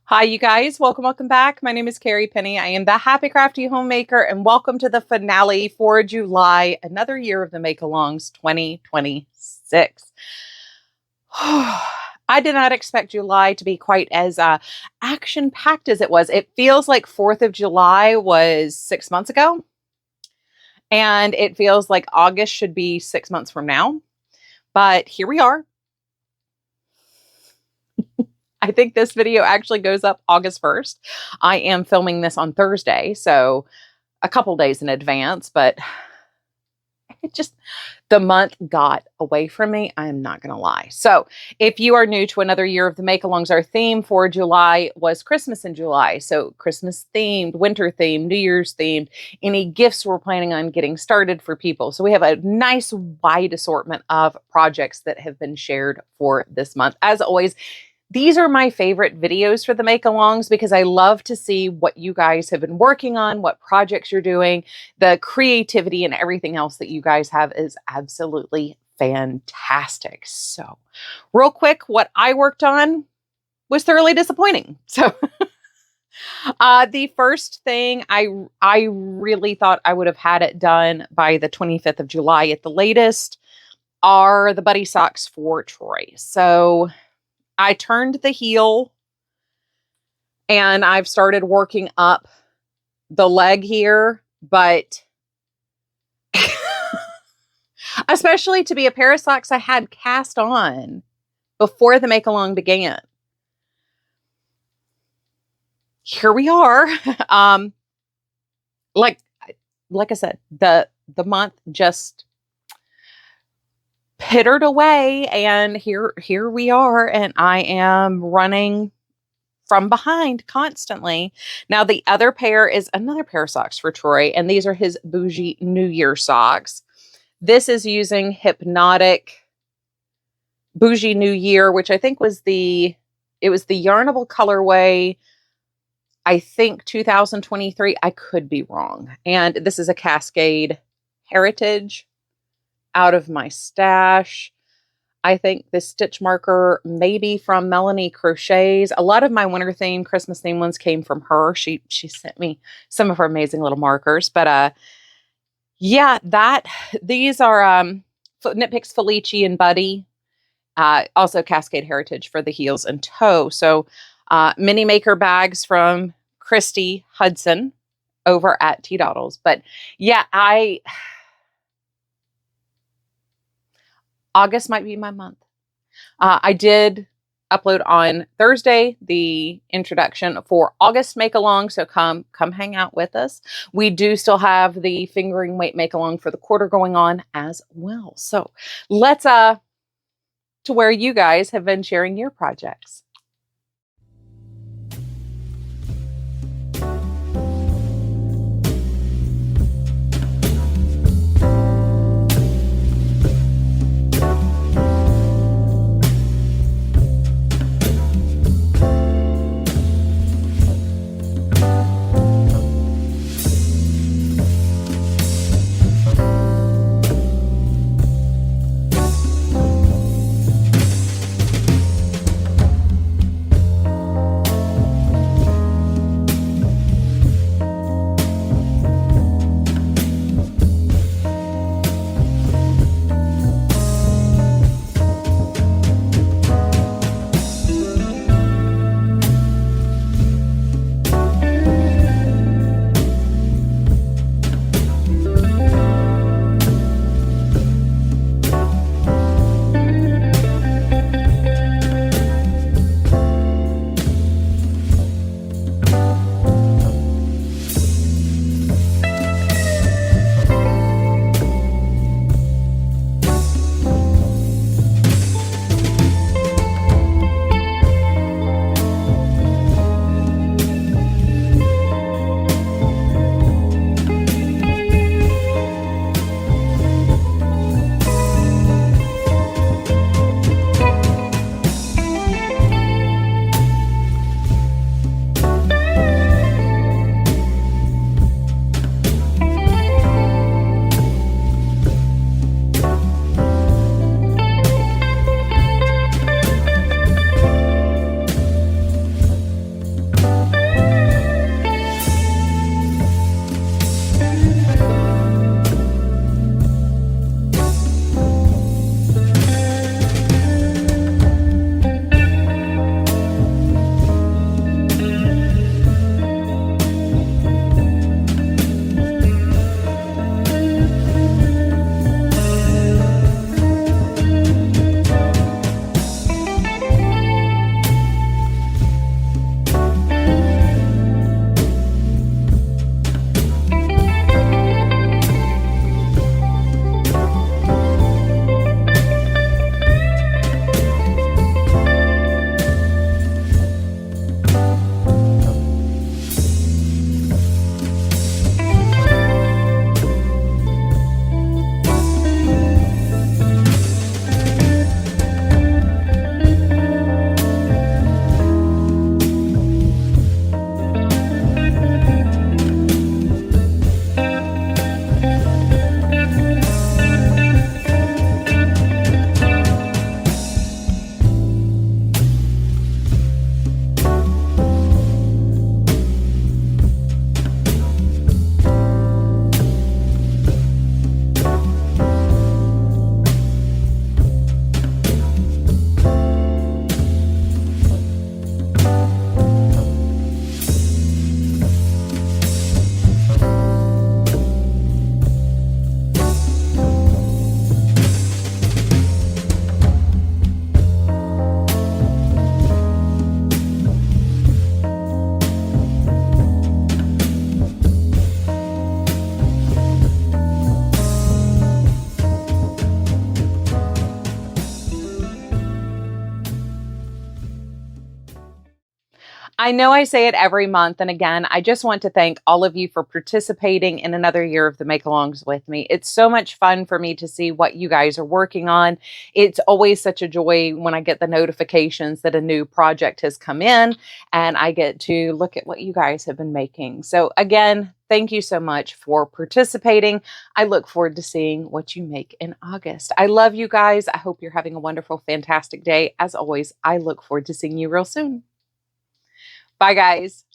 Hi, you guys. Welcome back. My name is Carrie Penny. I am the Happy Crafty Homemaker, and welcome to the finale for July, another year of the Make-Alongs 2026. I did not expect July to be quite as action-packed as it was. It feels like 4th of July was 6 months ago, and it feels like August should be 6 months from now. But here we are. I think this video actually goes up August 1st. I am filming this on Thursday, so a couple days in advance, but the month got away from me. I am not going to lie. So if you are new to another year of the Make-Alongs, our theme for July was Christmas in July. So Christmas themed, winter themed, New Year's themed, any gifts we're planning on getting started for people. So we have a nice wide assortment of projects that have been shared for this month. As always, these are my favorite videos for the Make-Alongs because I love to see what you guys have been working on, what projects you're doing. The creativity and everything else that you guys have is absolutely fantastic. So real quick, what I worked on was thoroughly disappointing. So the first thing I really thought I would have had it done by the 25th of July at the latest are the buddy socks for Troy. So I turned the heel and I've started working up the leg here, but especially to be a pair of socks I had cast on before the make-along began. Here we are. Like I said, the month just pittered away, and here we are, and I am running from behind constantly. Now the other pair is another pair of socks for Troy, and these are his bougie New Year socks. This is using Hypnotic Bougie New Year, which I think was the Yarnable colorway, I think 2023. I could be wrong. And this is a Cascade Heritage out of my stash. I think this stitch marker may be from Melanie Crochets. A lot of my winter theme, Christmas theme ones came from her. She sent me some of her amazing little markers. But yeah, these are Knit Picks Felici and Buddy. Also Cascade Heritage for the heels and toe. So mini maker bags from Christy Hudson over at T Doddles. But yeah, August might be my month. I did upload on Thursday the introduction for August Make-Along, so come hang out with us. We do still have the fingering weight Make-Along for the quarter going on as well. So let's to where you guys have been sharing your projects. I know I say it every month. And again, I just want to thank all of you for participating in another year of the make alongs with me. It's so much fun for me to see what you guys are working on. It's always such a joy when I get the notifications that a new project has come in and I get to look at what you guys have been making. So again, thank you so much for participating. I look forward to seeing what you make in August. I love you guys. I hope you're having a wonderful, fantastic day. As always, I look forward to seeing you real soon. Bye, guys.